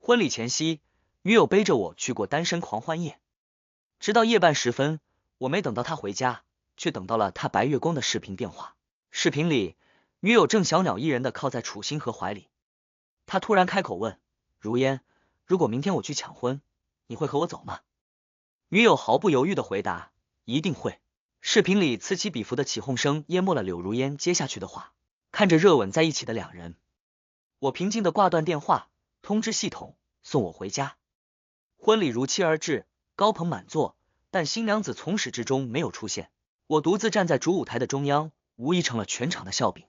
婚礼前夕，女友背着我去过单身狂欢夜，直到夜半时分，我没等到她回家，却等到了她白月光的视频电话。视频里，女友正小鸟依人的靠在楚星河怀里，她突然开口问：如烟，如果明天我去抢婚，你会和我走吗？女友毫不犹豫的回答：一定会。视频里此起彼伏的起哄声淹没了柳如烟接下去的话。看着热吻在一起的两人，我平静的挂断电话，通知系统送我回家。婚礼如期而至，高朋满座，但新娘子从始至终没有出现。我独自站在主舞台的中央，无疑成了全场的笑柄。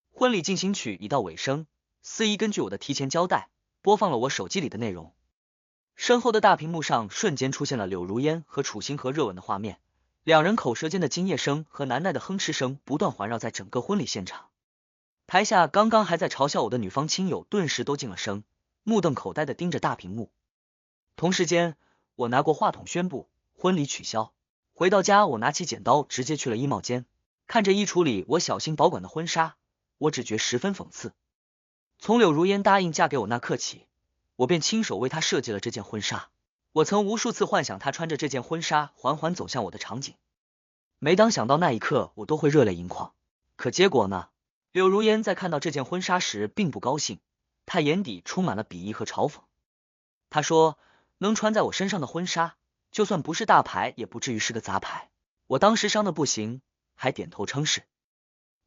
婚礼进行曲已到尾声，司仪根据我的提前交代，播放了我手机里的内容。身后的大屏幕上瞬间出现了柳如烟和楚星河热吻的画面，两人口舌间的精液声和难耐的哼哧声不断环绕在整个婚礼现场。台下刚刚还在嘲笑我的女方亲友顿时都静了声，目瞪口呆的盯着大屏幕。同时间，我拿过话筒宣布婚礼取消。回到家，我拿起剪刀直接去了衣帽间，看着衣橱里我小心保管的婚纱，我只觉十分讽刺。从柳如烟答应嫁给我那刻起，我便亲手为她设计了这件婚纱。我曾无数次幻想她穿着这件婚纱缓缓走向我的场景，每当想到那一刻，我都会热泪盈眶。可结果呢？柳如烟在看到这件婚纱时并不高兴，她眼底充满了鄙夷和嘲讽。她说，能穿在我身上的婚纱，就算不是大牌，也不至于是个杂牌。我当时伤得不行，还点头称是。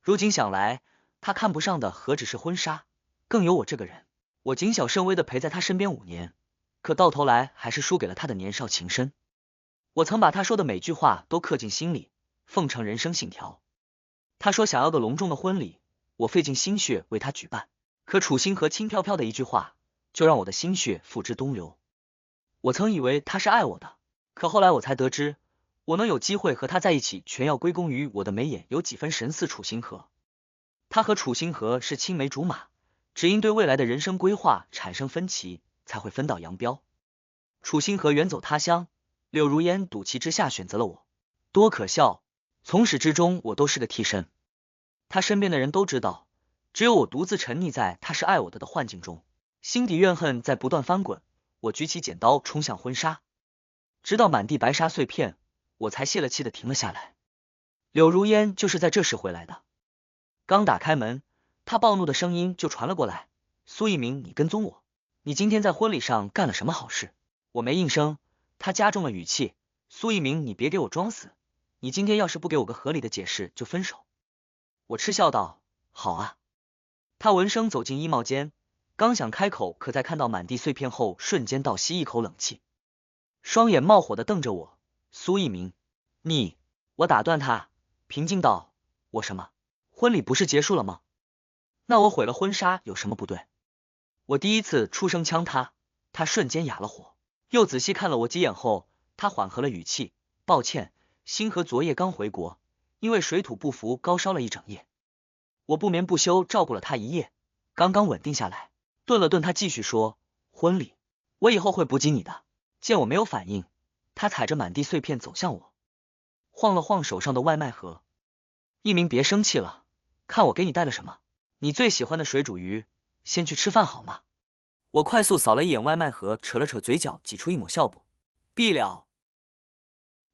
如今想来，她看不上的何止是婚纱，更有我这个人。我谨小慎微的陪在她身边5年，可到头来还是输给了她的年少情深。我曾把她说的每句话都刻进心里，奉成人生信条。她说想要个隆重的婚礼，我费尽心血为她举办，可楚星河轻飘飘的一句话，就让我的心血付之东流。我曾以为她是爱我的，可后来我才得知，我能有机会和她在一起，全要归功于我的眉眼有几分神似楚星河。她和楚星河是青梅竹马，只因对未来的人生规划产生分歧，才会分道扬镳。楚星河远走他乡，柳如烟赌气之下选择了我，多可笑！从始至终我都是个替身。他身边的人都知道，只有我独自沉溺在他是爱我的幻境中，心底怨恨在不断翻滚。我举起剪刀冲向婚纱，直到满地白纱碎片，我才泄了气的停了下来。柳如烟就是在这时回来的。刚打开门，他暴怒的声音就传了过来：苏一鸣，你跟踪我，你今天在婚礼上干了什么好事？我没应声，他加重了语气：苏一鸣，你别给我装死，你今天要是不给我个合理的解释，就分手。我嗤笑道：好啊。他闻声走进衣帽间，刚想开口，可在看到满地碎片后，瞬间倒吸一口冷气，双眼冒火的瞪着我：苏一鸣，你……我打断他，平静道：我什么？婚礼不是结束了吗？那我毁了婚纱有什么不对？我第一次出声呛他，他瞬间哑了火，又仔细看了我几眼后，他缓和了语气：抱歉，星河昨夜刚回国，因为水土不服高烧了一整夜，我不眠不休照顾了他一夜，刚刚稳定下来。顿了顿，他继续说：婚礼我以后会补给你的。见我没有反应，他踩着满地碎片走向我，晃了晃手上的外卖盒：一鸣，别生气了，看我给你带了什么，你最喜欢的水煮鱼，先去吃饭好吗？我快速扫了一眼外卖盒，扯了扯嘴角，挤出一抹笑不必了。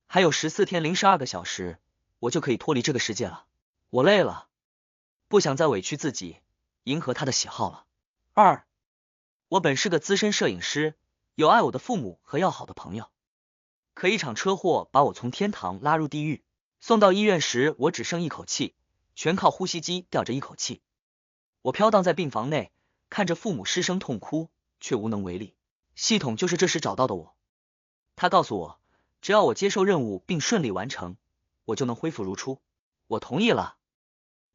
还有14天零12个小时，我就可以脱离这个世界了。我累了，不想再委屈自己，迎合他的喜好了。2. 我本是个资深摄影师，有爱我的父母和要好的朋友，可一场车祸把我从天堂拉入地狱，送到医院时，我只剩一口气，全靠呼吸机吊着一口气。我飘荡在病房内，看着父母失声痛哭，却无能为力。系统就是这时找到的我，他告诉我，只要我接受任务并顺利完成，我就能恢复如初。我同意了。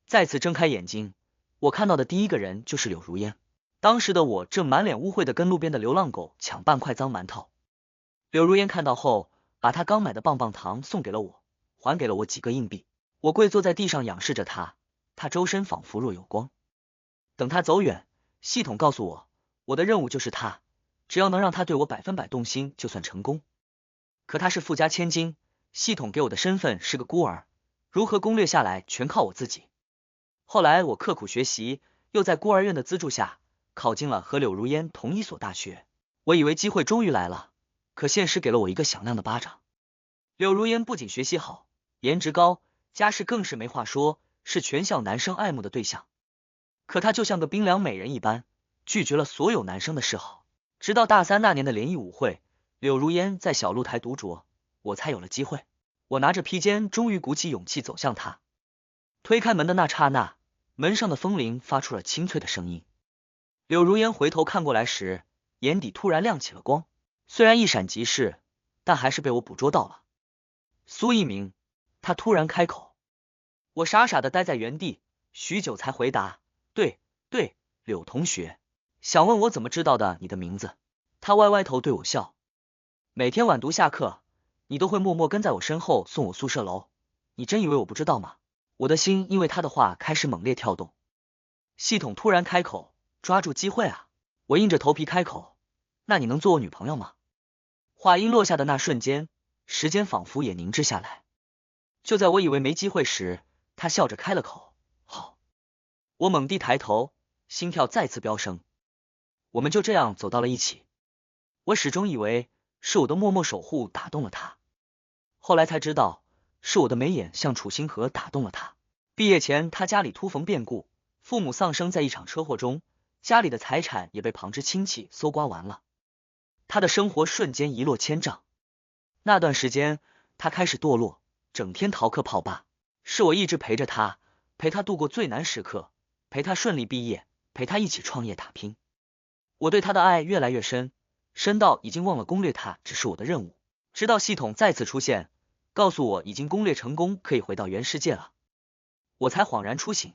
再次睁开眼睛，我看到的第一个人就是柳如烟。当时的我正满脸污秽的跟路边的流浪狗抢半块脏馒头。柳如烟看到后，把她刚买的棒棒糖送给了我，还给了我几个硬币。我跪坐在地上仰视着她，她周身仿佛若有光。等她走远，系统告诉我，我的任务就是她，只要能让她对我100%动心，就算成功。可她是富家千金，系统给我的身份是个孤儿，如何攻略下来全靠我自己。后来我刻苦学习，又在孤儿院的资助下，考进了和柳如烟同一所大学。我以为机会终于来了，可现实给了我一个响亮的巴掌。柳如烟不仅学习好，颜值高，家世更是没话说，是全校男生爱慕的对象。可她就像个冰凉美人一般，拒绝了所有男生的示好。直到大3那年的联谊舞会，柳如烟在小露台独酌，我才有了机会。我拿着披肩，终于鼓起勇气走向她。推开门的那刹那，门上的风铃发出了清脆的声音。柳如烟回头看过来时，眼底突然亮起了光，虽然一闪即逝，但还是被我捕捉到了。苏一鸣，他突然开口。我傻傻的待在原地，许久才回答，对，柳同学，想问我怎么知道的你的名字。他歪歪头对我笑，每天晚读下课，你都会默默跟在我身后送我宿舍楼，你真以为我不知道吗？我的心因为他的话开始猛烈跳动。系统突然开口，抓住机会啊！我硬着头皮开口，那你能做我女朋友吗？话音落下的那瞬间，时间仿佛也凝滞下来。就在我以为没机会时，他笑着开了口，好。我猛地抬头，心跳再次飙升。我们就这样走到了一起。我始终以为是我的默默守护打动了他，后来才知道是我的眉眼像楚星河打动了他。毕业前他家里突逢变故，父母丧生在一场车祸中，家里的财产也被旁支亲戚搜刮完了，他的生活瞬间一落千丈。那段时间他开始堕落，整天逃课泡吧，是我一直陪着他，陪他度过最难时刻，陪他顺利毕业，陪他一起创业打拼。我对他的爱越来越深，深到已经忘了攻略他只是我的任务。直到系统再次出现，告诉我已经攻略成功，可以回到原世界了，我才恍然初醒。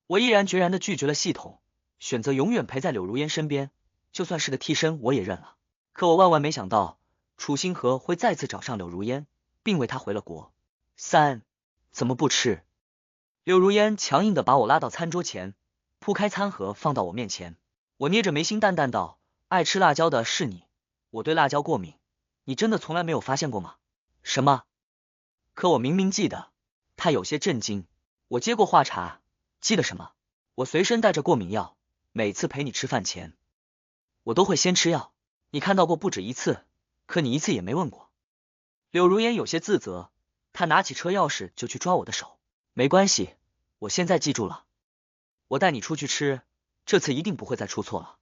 我毅然决然的拒绝了系统，选择永远陪在柳如烟身边，就算是个替身我也认了。可我万万没想到，楚星河会再次找上柳如烟，并为她回了国。怎么不吃？柳如烟强硬的把我拉到餐桌前，铺开餐盒放到我面前。我捏着眉心淡淡道，爱吃辣椒的是你，我对辣椒过敏，你真的从来没有发现过吗？什么？可我明明记得。他有些震惊。我接过话茬，记得什么？我随身带着过敏药，每次陪你吃饭前，我都会先吃药。你看到过不止一次，可你一次也没问过。柳如烟有些自责，她拿起车钥匙就去抓我的手。没关系，我现在记住了，我带你出去吃，这次一定不会再出错了。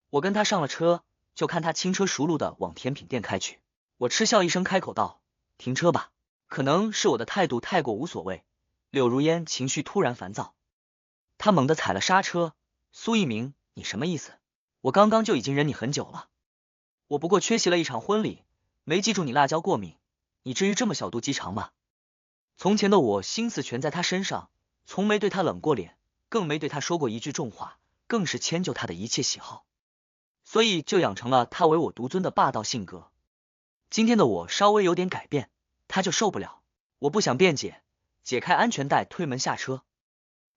我跟他上了车，就看他轻车熟路的往甜品店开去。我嗤笑一声开口道，停车吧。可能是我的态度太过无所谓，柳如烟情绪突然烦躁，他猛地踩了刹车。苏一鸣，你什么意思？我刚刚就已经忍你很久了，我不过缺席了一场婚礼，没记住你辣椒过敏，你至于这么小肚鸡肠吗？从前的我心思全在他身上，从没对他冷过脸，更没对他说过一句重话，更是迁就他的一切喜好，所以就养成了他唯我独尊的霸道性格。今天的我稍微有点改变，他就受不了。我不想辩解，解开安全带推门下车。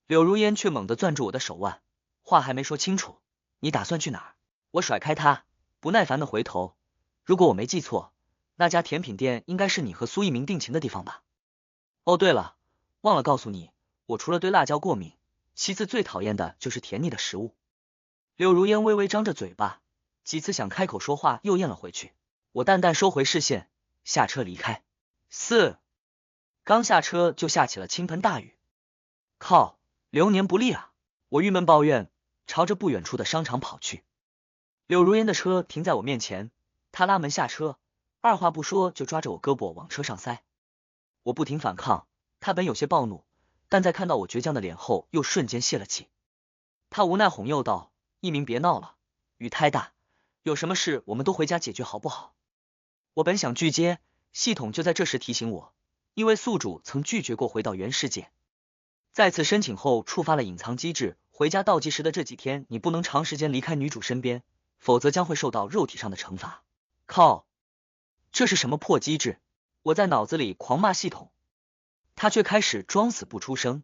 柳如烟却猛地攥住我的手腕，话还没说清楚，你打算去哪儿？我甩开他，不耐烦的回头，如果我没记错，那家甜品店应该是你和苏一鸣定情的地方吧？哦对了，忘了告诉你，我除了对辣椒过敏，其次最讨厌的就是甜腻的食物。柳如烟微微张着嘴巴，几次想开口说话又咽了回去。我淡淡收回视线，下车离开。刚下车就下起了倾盆大雨。靠，流年不利啊！我郁闷抱怨，朝着不远处的商场跑去。柳如烟的车停在我面前，她拉门下车，二话不说就抓着我胳膊往车上塞。我不停反抗，她本有些暴怒，但在看到我倔强的脸后又瞬间泄了气。她无奈哄诱道，一鸣别闹了，雨太大，有什么事我们都回家解决好不好？我本想拒接，系统就在这时提醒我，因为宿主曾拒绝过回到原世界，再次申请后触发了隐藏机制，回家倒计时的这几天你不能长时间离开女主身边，否则将会受到肉体上的惩罚。靠，这是什么破机制？我在脑子里狂骂系统，他却开始装死不出声。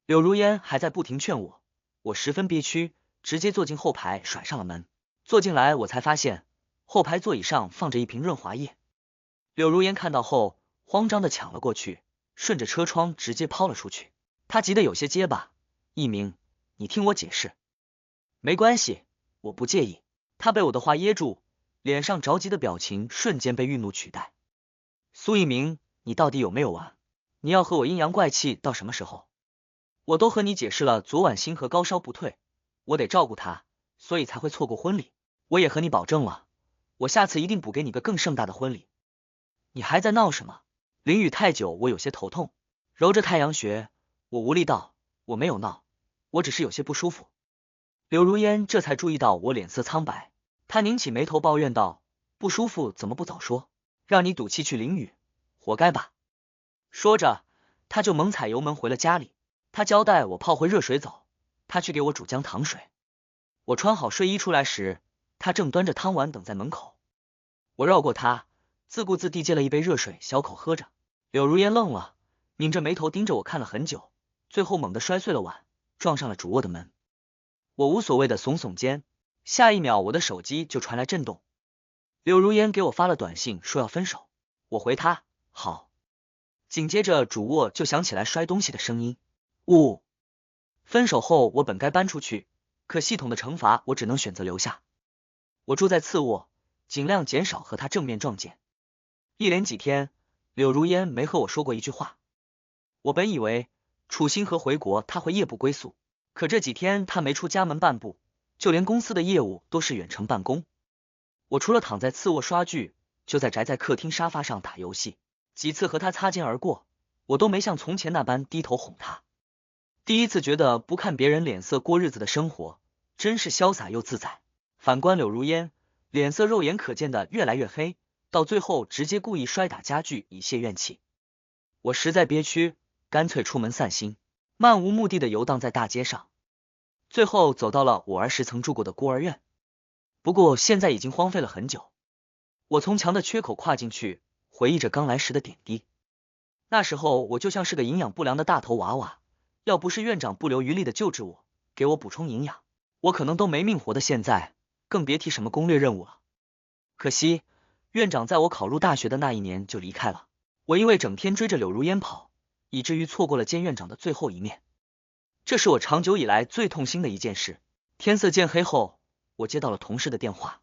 柳如烟还在不停劝我，我十分憋屈，直接坐进后排甩上了门。坐进来我才发现，后排座椅上放着一瓶润滑液。柳如烟看到后慌张的抢了过去，顺着车窗直接抛了出去。他急得有些结巴，一鸣，你听我解释。没关系，我不介意。他被我的话噎住，脸上着急的表情瞬间被愠怒取代。苏一鸣，你到底有没有完？你要和我阴阳怪气到什么时候？我都和你解释了，昨晚星河高烧不退，我得照顾他，所以才会错过婚礼。我也和你保证了，我下次一定补给你个更盛大的婚礼。你还在闹什么？淋雨太久，我有些头痛。揉着太阳穴，我无力道，我没有闹，我只是有些不舒服。柳如烟这才注意到我脸色苍白，她拧起眉头抱怨道，不舒服怎么不早说，让你赌气去淋雨，活该吧。说着，他就猛踩油门回了家里。他交代我泡回热水澡，他去给我煮姜糖水。我穿好睡衣出来时，他正端着汤碗等在门口。我绕过他，自顾自地接了一杯热水，小口喝着。柳如烟愣了，拧着眉头盯着我看了很久，最后猛地摔碎了碗，撞上了主卧的门。我无所谓的耸耸肩，下一秒我的手机就传来震动。柳如烟给我发了短信说要分手，我回他好。紧接着主卧就响起来摔东西的声音。分手后我本该搬出去，可系统的惩罚我只能选择留下。我住在次卧，尽量减少和他正面撞见。一连几天，柳如烟没和我说过一句话。我本以为楚星河回国他会夜不归宿，可这几天他没出家门半步，就连公司的业务都是远程办公。我除了躺在次卧刷剧，就在宅在客厅沙发上打游戏。几次和他擦肩而过，我都没像从前那般低头哄他。第一次觉得不看别人脸色过日子的生活真是潇洒又自在。反观柳如烟，脸色肉眼可见的越来越黑，到最后直接故意摔打家具以泄怨气。我实在憋屈，干脆出门散心，漫无目的的游荡在大街上，最后走到了我儿时曾住过的孤儿院。不过现在已经荒废了很久。我从墙的缺口跨进去，回忆着刚来时的点滴。那时候我就像是个营养不良的大头娃娃，要不是院长不留余力的救治我，给我补充营养，我可能都没命活的现在，更别提什么攻略任务了。可惜院长在我考入大学的那一年就离开了，我因为整天追着柳如烟跑，以至于错过了见院长的最后一面。这是我长久以来最痛心的一件事。天色渐黑后，我接到了同事的电话，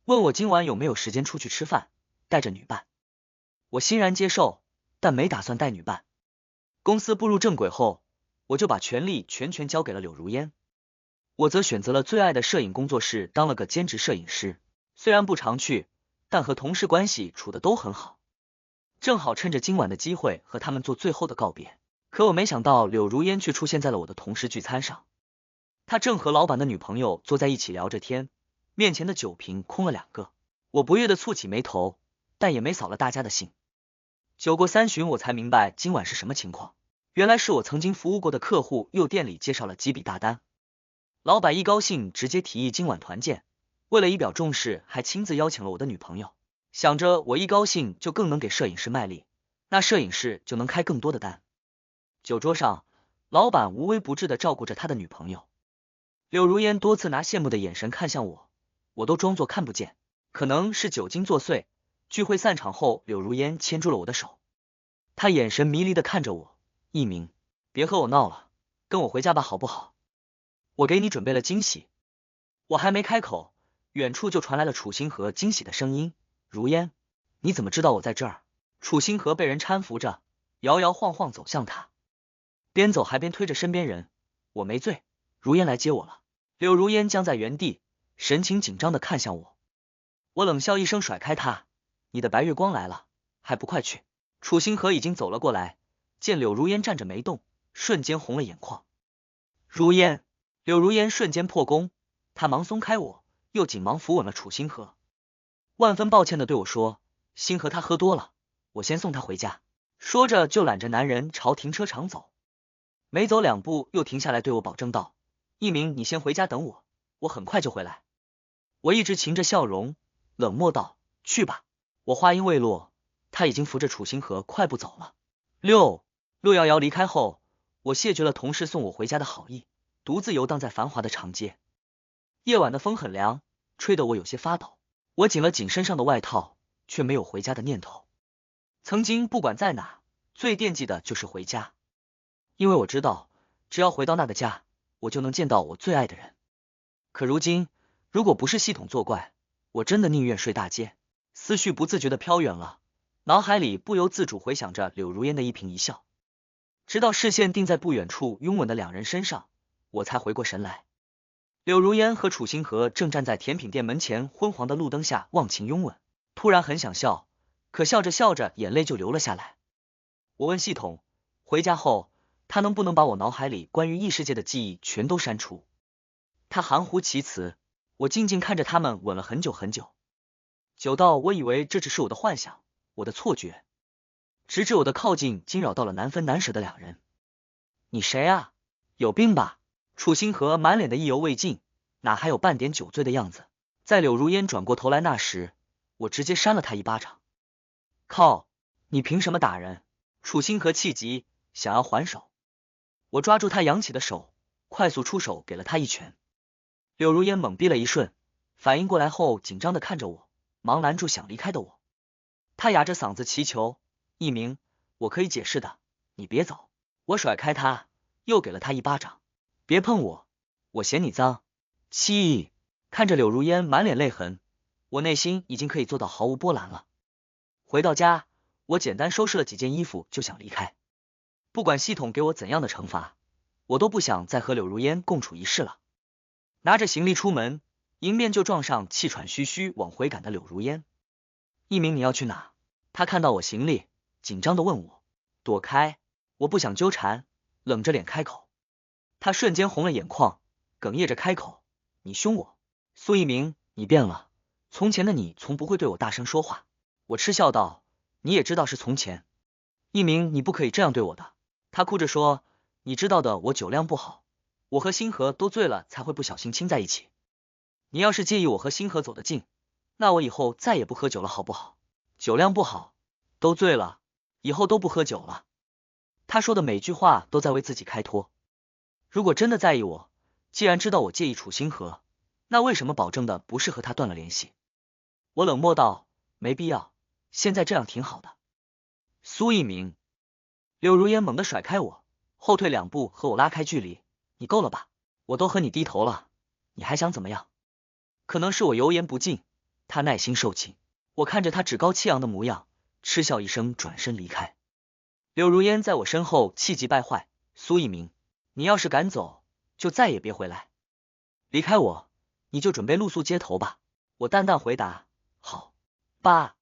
问我今晚有没有时间出去吃饭，带着女伴。我欣然接受，但没打算带女伴。公司步入正轨后，我就把权力全权交给了柳如烟。我则选择了最爱的摄影工作室，当了个兼职摄影师。虽然不常去，但和同事关系处得都很好。正好趁着今晚的机会和他们做最后的告别。可我没想到柳如烟却出现在了我的同事聚餐上。他正和老板的女朋友坐在一起聊着天，面前的酒瓶空了2个。我不悦的蹙起眉头，但也没扫了大家的兴。酒过3巡，我才明白今晚是什么情况。原来是我曾经服务过的客户又店里介绍了几笔大单。老板一高兴直接提议今晚团建，为了以表重视还亲自邀请了我的女朋友。想着我一高兴就更能给摄影师卖力，那摄影师就能开更多的单。酒桌上，老板无微不至的照顾着他的女朋友。柳如烟多次拿羡慕的眼神看向我，我都装作看不见。可能是酒精作祟，聚会散场后，柳如烟牵住了我的手，她眼神迷离的看着我，一鸣，别和我闹了，跟我回家吧好不好？我给你准备了惊喜。我还没开口，远处就传来了楚星河惊喜的声音，如烟，你怎么知道我在这儿？楚星河被人搀扶着，摇摇晃晃走向他，边走还边推着身边人，我没醉，如烟来接我了。柳如烟僵在原地，神情紧张的看向我。我冷笑一声甩开他，你的白月光来了，还不快去？楚星河已经走了过来，见柳如烟站着没动，瞬间红了眼眶。如烟，柳如烟瞬间破功，他忙松开我，又紧忙扶稳了楚星河，万分抱歉的对我说，星河他喝多了，我先送他回家。说着就揽着男人朝停车场走，没走2步又停下来对我保证道，一鸣你先回家等我，我很快就回来。我一直噙着笑容，冷漠道，去吧。我话音未落，他已经扶着楚星河快步走了。611离开后，我谢绝了同事送我回家的好意，独自游荡在繁华的长街。夜晚的风很凉，吹得我有些发抖。我紧了紧身上的外套，却没有回家的念头。曾经不管在哪，最惦记的就是回家，因为我知道，只要回到那个家，我就能见到我最爱的人。可如今，如果不是系统作怪，我真的宁愿睡大街。思绪不自觉的飘远了，脑海里不由自主回想着柳如烟的一颦一笑，直到视线定在不远处拥吻的两人身上，我才回过神来。柳如烟和楚星河正站在甜品店门前昏黄的路灯下忘情拥吻，突然很想笑，可笑着笑着眼泪就流了下来。我问系统，回家后他能不能把我脑海里关于异世界的记忆全都删除？他含糊其辞。我静静看着他们吻了很久很久，久到我以为这只是我的幻想，我的错觉，直至我的靠近惊扰到了难分难舍的两人。你谁啊？有病吧？楚星河满脸的意犹未尽，哪还有半点酒醉的样子。在柳如烟转过头来那时，我直接扇了他一巴掌。靠，你凭什么打人？楚星河气急，想要还手。我抓住他扬起的手，快速出手给了他一拳。柳如烟懵逼了一瞬，反应过来后紧张的看着我，忙拦住想离开的我。他哑着嗓子祈求，一鸣，我可以解释的，你别走。我甩开他，又给了他一巴掌。别碰我，我嫌你脏。气，看着柳如烟满脸泪痕，我内心已经可以做到毫无波澜了。回到家，我简单收拾了几件衣服就想离开。不管系统给我怎样的惩罚，我都不想再和柳如烟共处一室了。拿着行李出门，迎面就撞上气喘吁吁往回赶的柳如烟。一鸣，你要去哪？他看到我行李，紧张的问我。躲开，我不想纠缠，冷着脸开口。他瞬间红了眼眶，哽咽着开口，你凶我。苏一鸣，你变了，从前的你从不会对我大声说话。我嗤笑道，你也知道是从前。一鸣，你不可以这样对我的。他哭着说，你知道的，我酒量不好，我和星河都醉了才会不小心亲在一起。你要是介意我和星河走得近，那我以后再也不喝酒了好不好？酒量不好，都醉了，以后都不喝酒了。他说的每句话都在为自己开脱。如果真的在意我，既然知道我介意楚星河，那为什么保证的不是和他断了联系？我冷漠道，没必要，现在这样挺好的。苏一鸣，柳如烟猛地甩开我，后退2步和我拉开距离，你够了吧？我都和你低头了，你还想怎么样？可能是我油盐不进，他耐心受气。我看着他趾高气扬的模样，嗤笑一声转身离开。柳如烟在我身后气急败坏，苏一鸣，你要是敢走，就再也别回来。离开我，你就准备露宿街头吧。我淡淡回答，好吧。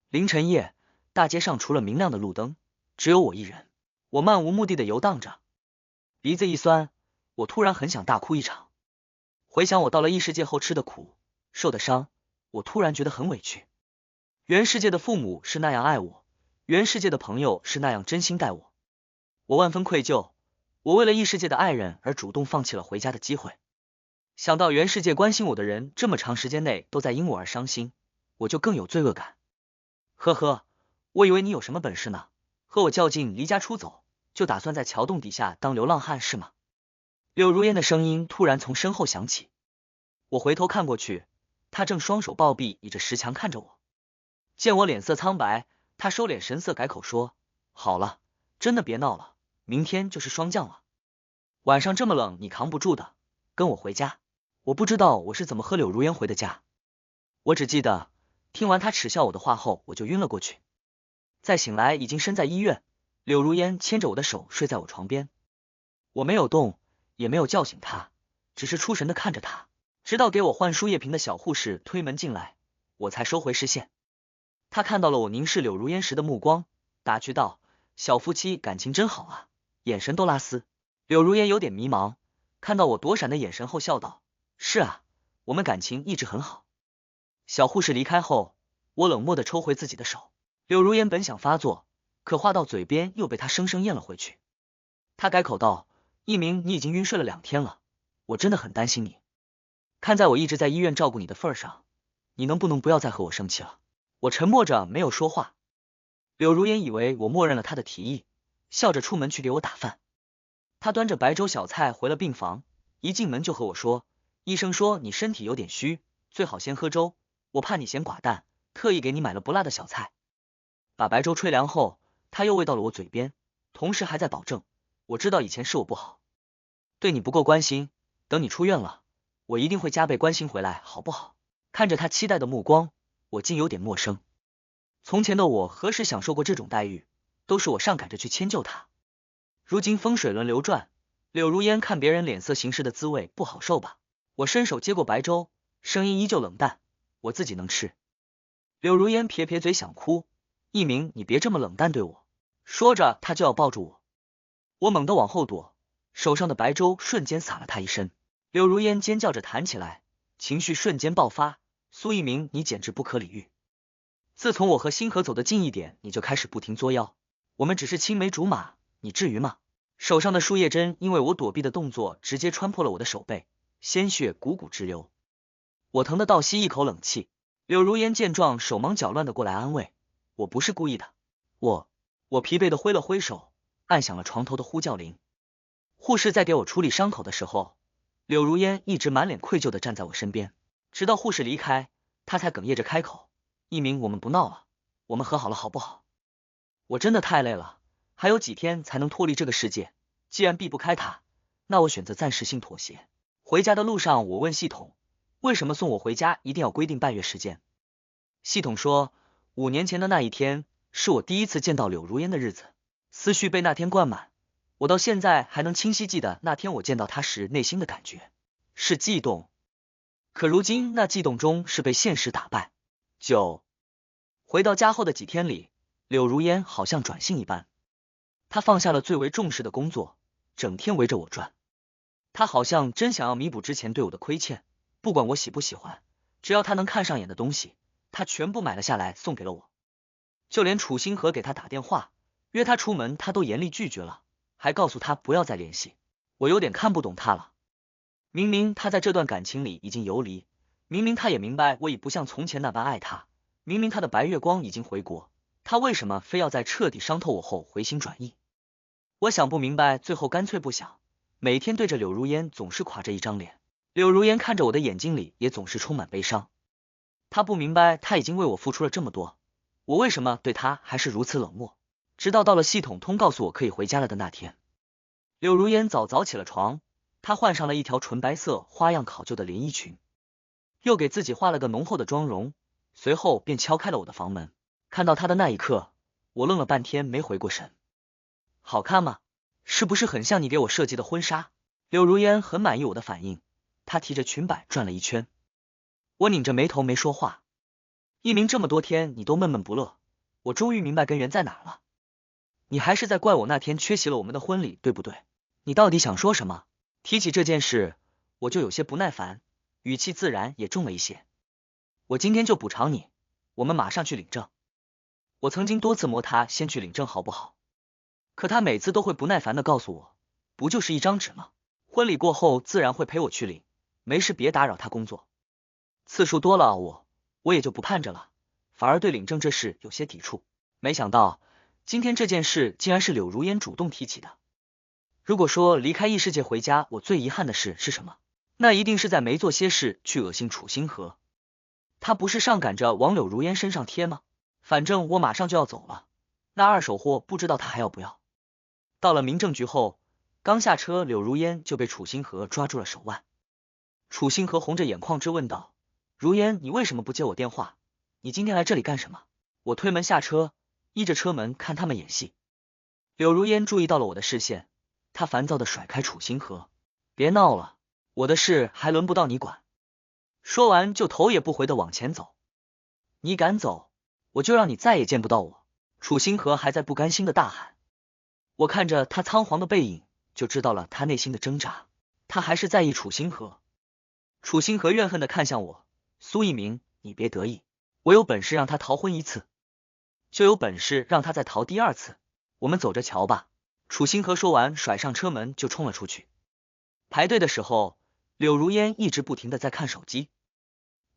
凌晨夜，大街上除了明亮的路灯，只有我一人。我漫无目的的游荡着，鼻子一酸，我突然很想大哭一场。回想我到了异世界后吃的苦，受的伤，我突然觉得很委屈。原世界的父母是那样爱我，原世界的朋友是那样真心待我，我万分愧疚。我为了异世界的爱人而主动放弃了回家的机会。想到原世界关心我的人这么长时间内都在因我而伤心，我就更有罪恶感。呵呵，我以为你有什么本事呢？和我较劲离家出走，就打算在桥洞底下当流浪汉是吗？柳如烟的声音突然从身后响起，我回头看过去，她正双手抱臂倚着石墙看着我。见我脸色苍白，她收敛神色改口说，好了，真的别闹了，明天就是霜降了，晚上这么冷你扛不住的，跟我回家。我不知道我是怎么和柳如烟回的家，我只记得听完她耻笑我的话后我就晕了过去。再醒来已经身在医院，柳如烟牵着我的手睡在我床边，我没有动，也没有叫醒她，只是出神的看着她，直到给我换输液瓶的小护士推门进来，我才收回视线。她看到了我凝视柳如烟时的目光，打趣道，小夫妻感情真好啊，眼神都拉丝。柳如烟有点迷茫，看到我躲闪的眼神后笑道，是啊，我们感情一直很好。小护士离开后，我冷漠的抽回自己的手。柳如烟本想发作，可话到嘴边又被她生生咽了回去。她改口道，一鸣，你已经晕睡了2天了，我真的很担心你。看在我一直在医院照顾你的份上，你能不能不要再和我生气了？我沉默着没有说话。柳如烟以为我默认了她的提议，笑着出门去给我打饭。她端着白粥小菜回了病房，一进门就和我说，医生说你身体有点虚，最好先喝粥，我怕你嫌寡淡，特意给你买了不辣的小菜。把白粥吹凉后，她又喂到了我嘴边，同时还在保证，我知道以前是我不好，对你不够关心，等你出院了，我一定会加倍关心回来，好不好？看着他期待的目光，我竟有点陌生。从前的我何时享受过这种待遇，都是我上赶着去迁就他。如今风水轮流转，柳如烟看别人脸色行事的滋味不好受吧？我伸手接过白粥，声音依旧冷淡，我自己能吃。柳如烟撇撇嘴想哭，一鸣你别这么冷淡对我。说着他就要抱住我，我猛地往后躲，手上的白粥瞬间洒了他一身。柳如烟尖叫着弹起来，情绪瞬间爆发，苏一鸣你简直不可理喻。自从我和星河走得近一点，你就开始不停作妖，我们只是青梅竹马，你至于吗？手上的输液针因为我躲避的动作直接穿破了我的手背，鲜血汩汩直流，我疼得倒吸一口冷气。柳如烟见状手忙脚乱的过来安慰，我不是故意的。我疲惫的挥了挥手，按响了床头的呼叫铃。护士在给我处理伤口的时候，柳如烟一直满脸愧疚的站在我身边，直到护士离开，她才哽咽着开口，一鸣我们不闹了，我们和好了好不好？我真的太累了，还有几天才能脱离这个世界，既然避不开他，那我选择暂时性妥协。回家的路上我问系统，为什么送我回家一定要规定半月时间？系统说5年前的那一天是我第一次见到柳如烟的日子，思绪被那天灌满，我到现在还能清晰记得那天我见到她时内心的感觉，是悸动，可如今那悸动中是被现实打败。回到家后的几天里，柳如烟好像转性一般，她放下了最为重视的工作，整天围着我转。她好像真想要弥补之前对我的亏欠，不管我喜不喜欢，只要她能看上眼的东西，她全部买了下来送给了我。就连楚星河给她打电话约她出门，她都严厉拒绝了，还告诉她不要再联系。我有点看不懂她了，明明她在这段感情里已经游离，明明她也明白我已不像从前那般爱她，明明她的白月光已经回国，她为什么非要在彻底伤透我后回心转意？我想不明白，最后干脆不想，每天对着柳如烟总是垮着一张脸，柳如烟看着我的眼睛里也总是充满悲伤。她不明白她已经为我付出了这么多，我为什么对她还是如此冷漠？直到到了系统通告诉我可以回家了的那天，柳如烟早起了床，她换上了一条纯白色花样考究的连衣裙，又给自己画了个浓厚的妆容，随后便敲开了我的房门。看到她的那一刻，我愣了半天没回过神。好看吗？是不是很像你给我设计的婚纱？柳如烟很满意我的反应，她提着裙摆转了一圈。我拧着眉头没说话。一鸣这么多天你都闷闷不乐，我终于明白根源在哪儿了。你还是在怪我那天缺席了我们的婚礼，对不对？你到底想说什么？提起这件事，我就有些不耐烦，语气自然也重了一些。我今天就补偿你，我们马上去领证。我曾经多次磨他先去领证好不好？可他每次都会不耐烦的告诉我，不就是一张纸吗？婚礼过后自然会陪我去领，没事别打扰他工作。次数多了我也就不盼着了，反而对领证这事有些抵触。没想到今天这件事竟然是柳如烟主动提起的。如果说离开异世界回家我最遗憾的事是什么，那一定是在没做些事去恶心楚星河。他不是上赶着往柳如烟身上贴吗？反正我马上就要走了，那二手货不知道他还要不要。到了民政局后，刚下车，柳如烟就被楚星河抓住了手腕。楚星河红着眼眶质问道：如烟，你为什么不接我电话？你今天来这里干什么？我推门下车，依着车门看他们演戏。柳如烟注意到了我的视线，她烦躁的甩开楚星河，别闹了，我的事还轮不到你管。说完就头也不回的往前走。你敢走，我就让你再也见不到我。楚星河还在不甘心的大喊。我看着他仓皇的背影，就知道了他内心的挣扎，他还是在意楚星河。楚星河怨恨的看向我，苏一鸣，你别得意，我有本事让他逃婚一次，就有本事让他再逃第二次，我们走着瞧吧。楚星河说完甩上车门就冲了出去。排队的时候，柳如烟一直不停的在看手机，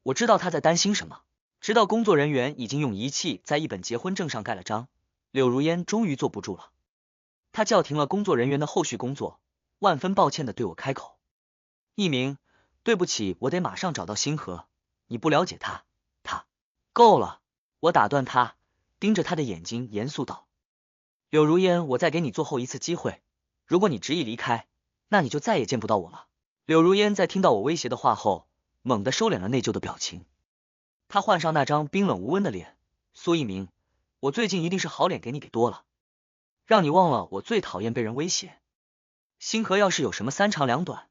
我知道他在担心什么。直到工作人员已经用仪器在一本结婚证上盖了章，柳如烟终于坐不住了，他叫停了工作人员的后续工作，万分抱歉的对我开口：一鸣，对不起，我得马上找到星河，你不了解他。够了！我打断他，盯着他的眼睛严肃道：柳如烟，我再给你最后一次机会，如果你执意离开，那你就再也见不到我了。柳如烟在听到我威胁的话后，猛地收敛了内疚的表情，她换上那张冰冷无温的脸。苏一鸣，我最近一定是好脸给你给多了，让你忘了我最讨厌被人威胁。星河要是有什么三长两短，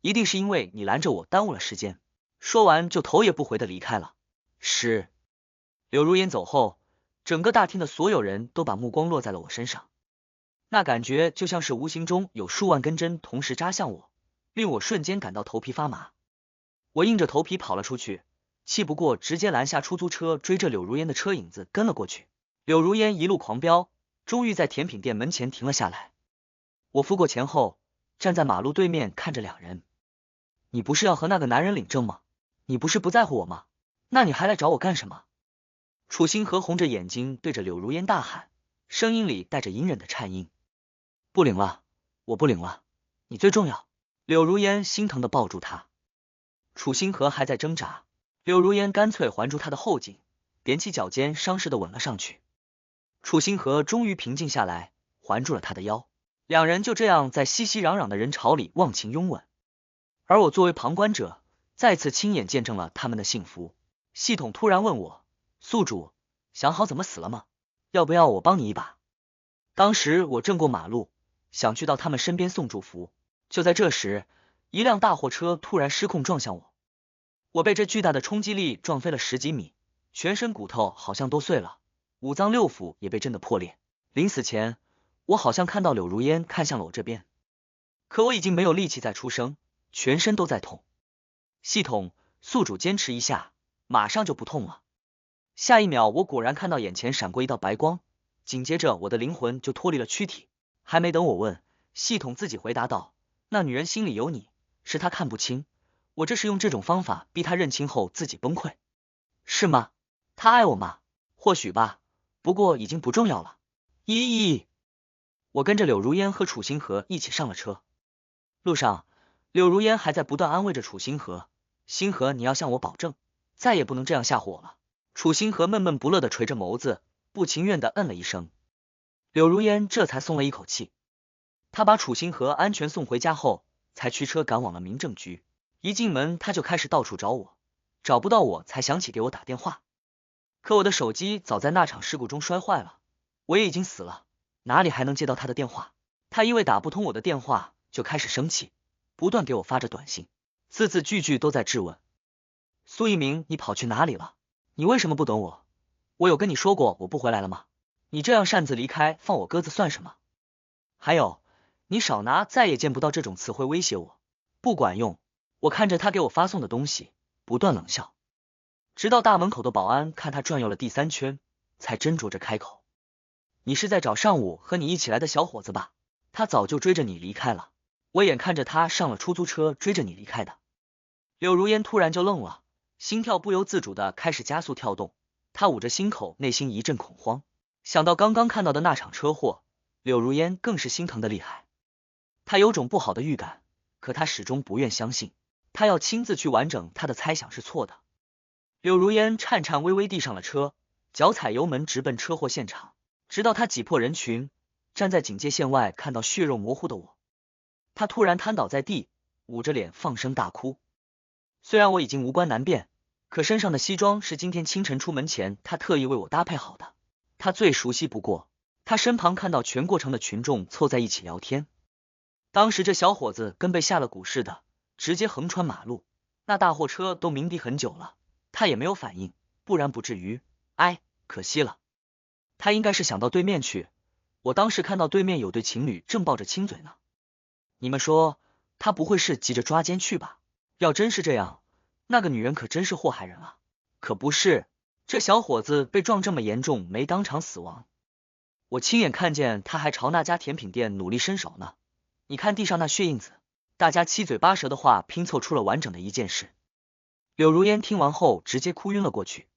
一定是因为你拦着我耽误了时间。说完就头也不回的离开了。是。柳如烟走后，整个大厅的所有人都把目光落在了我身上，那感觉就像是无形中有数万根针同时扎向我，令我瞬间感到头皮发麻。我硬着头皮跑了出去，气不过直接拦下出租车，追着柳如烟的车影子跟了过去。柳如烟一路狂飙，终于在甜品店门前停了下来。我扶过前后，站在马路对面看着两人。你不是要和那个男人领证吗？你不是不在乎我吗？那你还来找我干什么？楚星河红着眼睛对着柳如烟大喊，声音里带着隐忍的颤音。不领了，我不领了，你最重要。柳如烟心疼的抱住他。楚星河还在挣扎，柳如烟干脆环住他的后颈，踮起脚尖伤势的吻了上去。楚星河终于平静下来，环住了他的腰，两人就这样在熙熙攘攘的人潮里忘情拥吻。而我作为旁观者，再次亲眼见证了他们的幸福。系统突然问我，宿主，想好怎么死了吗？要不要我帮你一把？当时我正过马路，想去到他们身边送祝福，就在这时，一辆大货车突然失控撞向我，我被这巨大的冲击力撞飞了10几米，全身骨头好像都碎了，五脏六腑也被震得破裂。临死前，我好像看到柳如烟看向了我这边，可我已经没有力气再出声，全身都在痛。系统，宿主坚持一下，马上就不痛了。下一秒，我果然看到眼前闪过一道白光，紧接着我的灵魂就脱离了躯体。还没等我问，系统自己回答道，那女人心里有你，是她看不清，我这是用这种方法逼她认清后自己崩溃。是吗？她爱我吗？或许吧，不过已经不重要了。咦，我跟着柳如烟和楚星河一起上了车。路上，柳如烟还在不断安慰着楚星河，星河你要向我保证，再也不能这样吓唬我了。楚星河闷闷不乐的垂着眸子，不情愿的嗯了一声。柳如烟这才松了一口气，他把楚星河安全送回家后，才驱车赶往了民政局。一进门他就开始到处找我，找不到我才想起给我打电话，可我的手机早在那场事故中摔坏了，我也已经死了，哪里还能接到他的电话？他因为打不通我的电话就开始生气，不断给我发着短信，字字句句都在质问。苏一鸣，你跑去哪里了？你为什么不等我？我有跟你说过我不回来了吗？你这样擅自离开放我鸽子算什么？还有，你少拿再也见不到这种词汇威胁我，不管用。我看着他给我发送的东西，不断冷笑，直到大门口的保安看他转悠了第3圈，才斟酌着开口。你是在找上午和你一起来的小伙子吧？他早就追着你离开了，我眼看着他上了出租车追着你离开的。柳如烟突然就愣了，心跳不由自主的开始加速跳动，他捂着心口，内心一阵恐慌。想到刚刚看到的那场车祸，柳如烟更是心疼的厉害。他有种不好的预感，可他始终不愿相信，他要亲自去完整他的猜想是错的。柳如烟颤颤巍巍地上了车，脚踩油门直奔车祸现场，直到他挤破人群，站在警戒线外看到血肉模糊的我，他突然瘫倒在地，捂着脸放声大哭。虽然我已经无关难辨，可身上的西装是今天清晨出门前他特意为我搭配好的，他最熟悉不过。他身旁看到全过程的群众凑在一起聊天，当时这小伙子跟被下了蛊似的，直接横穿马路，那大货车都鸣笛很久了，他也没有反应，不然不至于。哎，可惜了，他应该是想到对面去，我当时看到对面有对情侣正抱着亲嘴呢。你们说，他不会是急着抓奸去吧？要真是这样，那个女人可真是祸害人啊。可不是，这小伙子被撞这么严重，没当场死亡，我亲眼看见他还朝那家甜品店努力伸手呢。你看地上那血印子，大家七嘴八舌的话拼凑出了完整的一件事。柳如烟听完后直接哭晕了过去，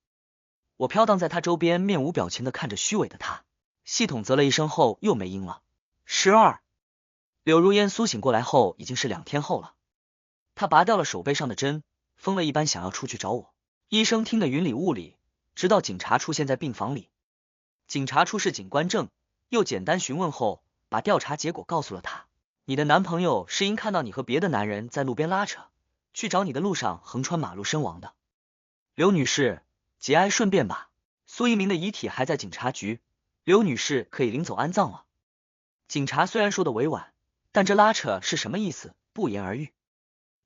我飘荡在他周边，面无表情的看着虚伪的他。系统啧了一声后又没音了。12。柳如烟苏醒过来后已经是2天后了，他拔掉了手背上的针，疯了一般想要出去找我。医生听得云里雾里，直到警察出现在病房里。警察出示警官证，又简单询问后把调查结果告诉了他。你的男朋友是因看到你和别的男人在路边拉扯，去找你的路上横穿马路身亡的。刘女士，节哀顺变吧。苏一鸣的遗体还在警察局，刘女士可以领走安葬了。警察虽然说的委婉，但这拉扯是什么意思，不言而喻。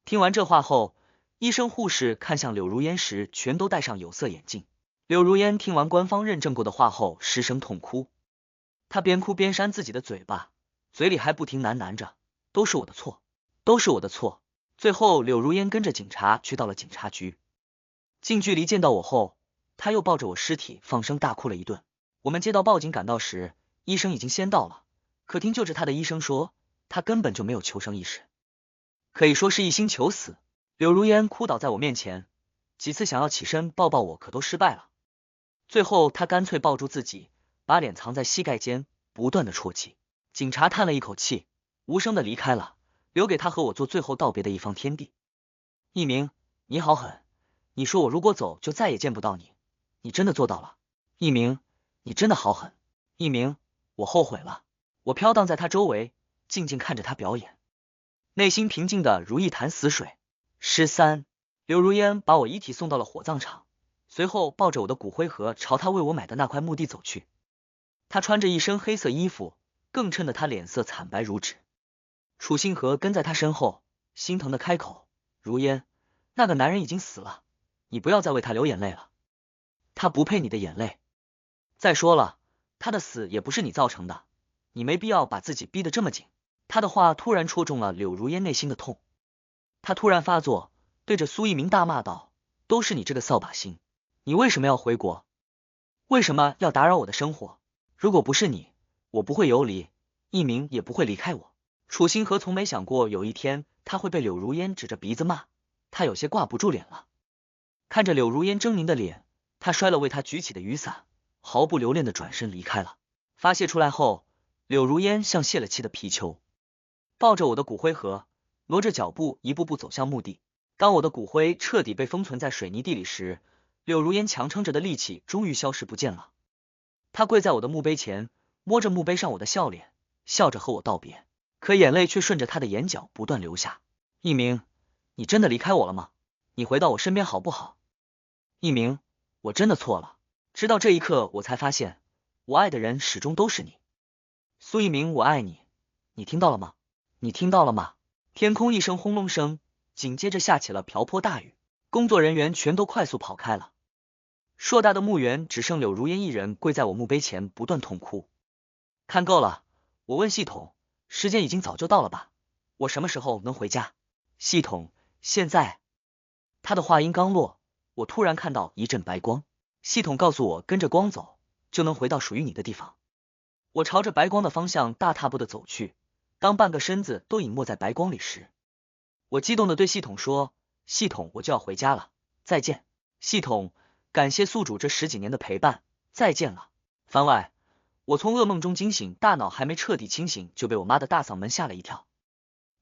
听完这话后，医生护士看向柳如烟时全都戴上有色眼镜。柳如烟听完官方认证过的话后失声痛哭，她边哭边扇自己的嘴巴，嘴里还不停喃喃着，都是我的错，都是我的错。最后柳如烟跟着警察去到了警察局，近距离见到我后，她又抱着我尸体放声大哭了一顿。我们接到报警赶到时，医生已经先到了，可听救治他的医生说，他根本就没有求生意识，可以说是一心求死。柳如烟哭倒在我面前，几次想要起身抱抱我，可都失败了。最后他干脆抱住自己，把脸藏在膝盖间，不断的啜泣。警察叹了一口气，无声的离开了，留给他和我做最后道别的一方天地。一鸣，你好狠，你说我如果走就再也见不到你，你真的做到了。一鸣，你真的好狠。一鸣，我后悔了。我飘荡在他周围，静静看着他表演，内心平静的如一潭死水。诗3，刘如烟把我遗体送到了火葬场，随后抱着我的骨灰盒朝他为我买的那块墓地走去。他穿着一身黑色衣服，更衬得他脸色惨白如纸。楚星河跟在他身后，心疼的开口，如烟，那个男人已经死了，你不要再为他流眼泪了，他不配你的眼泪。再说了，他的死也不是你造成的，你没必要把自己逼得这么紧。他的话突然戳中了柳如烟内心的痛，他突然发作，对着苏一鸣大骂道，都是你这个扫把星，你为什么要回国？为什么要打扰我的生活？如果不是你，我不会游离，一鸣也不会离开我。楚星河从没想过有一天他会被柳如烟指着鼻子骂，他有些挂不住脸了。看着柳如烟狰狞的脸，他摔了为他举起的雨伞，毫不留恋的转身离开了。发泄出来后，柳如烟像泄了气的皮球，抱着我的骨灰盒，挪着脚步一步步走向墓地。当我的骨灰彻底被封存在水泥地里时，柳如烟强撑着的力气终于消失不见了。她跪在我的墓碑前，摸着墓碑上我的笑脸，笑着和我道别，可眼泪却顺着她的眼角不断流下。一鸣，你真的离开我了吗？你回到我身边好不好？一鸣，我真的错了。直到这一刻，我才发现，我爱的人始终都是你。苏一鸣，我爱你，你听到了吗？你听到了吗？天空一声轰隆声，紧接着下起了瓢泼大雨，工作人员全都快速跑开了。硕大的墓园只剩柳如烟一人跪在我墓碑前不断痛哭。看够了，我问系统，时间已经早就到了吧？我什么时候能回家？系统，现在。他的话音刚落，我突然看到一阵白光，系统告诉我跟着光走，就能回到属于你的地方。我朝着白光的方向大踏步的走去，当半个身子都隐没在白光里时，我激动的对系统说，系统，我就要回家了，再见。系统，感谢宿主这10几年的陪伴，再见了。番外，我从噩梦中惊醒，大脑还没彻底清醒，就被我妈的大嗓门吓了一跳。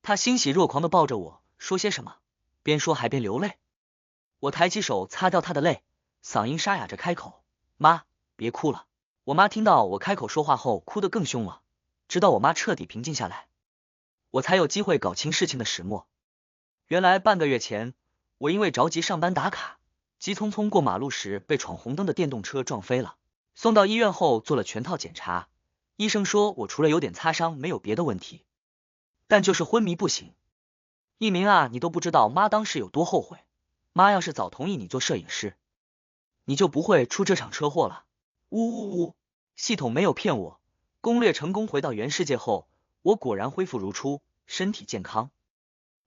她欣喜若狂的抱着我，说些什么，边说还边流泪。我抬起手擦掉她的泪，嗓音沙哑着开口，妈，别哭了。我妈听到我开口说话后，哭得更凶了，直到我妈彻底平静下来，我才有机会搞清事情的始末。原来半个月前，我因为着急上班打卡，急匆匆过马路时被闯红灯的电动车撞飞了，送到医院后做了全套检查，医生说我除了有点擦伤没有别的问题，但就是昏迷不醒。一鸣啊，你都不知道妈当时有多后悔，妈要是早同意你做摄影师，你就不会出这场车祸了。呜呜呜，系统没有骗我，攻略成功回到原世界后，我果然恢复如初，身体健康。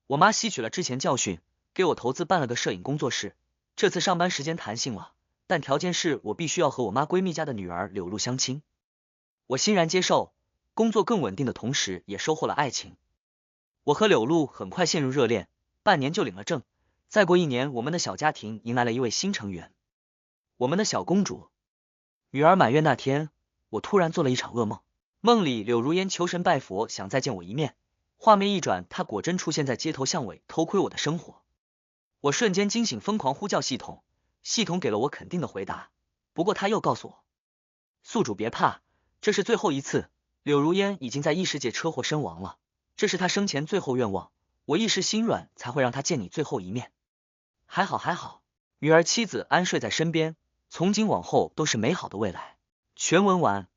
我妈吸取了之前教训，给我投资办了个摄影工作室，这次上班时间弹性了，但条件是我必须要和我妈闺蜜家的女儿柳露相亲。我欣然接受，工作更稳定的同时也收获了爱情。我和柳露很快陷入热恋，半年就领了证，再过1年，我们的小家庭迎来了一位新成员，我们的小公主。女儿满月那天，我突然做了一场噩梦，梦里柳如烟求神拜佛，想再见我一面，画面一转，她果真出现在街头巷尾，偷窥我的生活。我瞬间惊醒，疯狂呼叫系统，系统给了我肯定的回答，不过他又告诉我，宿主别怕，这是最后一次，柳如烟已经在异世界车祸身亡了，这是他生前最后愿望，我一时心软才会让他见你最后一面。还好还好，女儿妻子安睡在身边，从今往后都是美好的未来。全文完。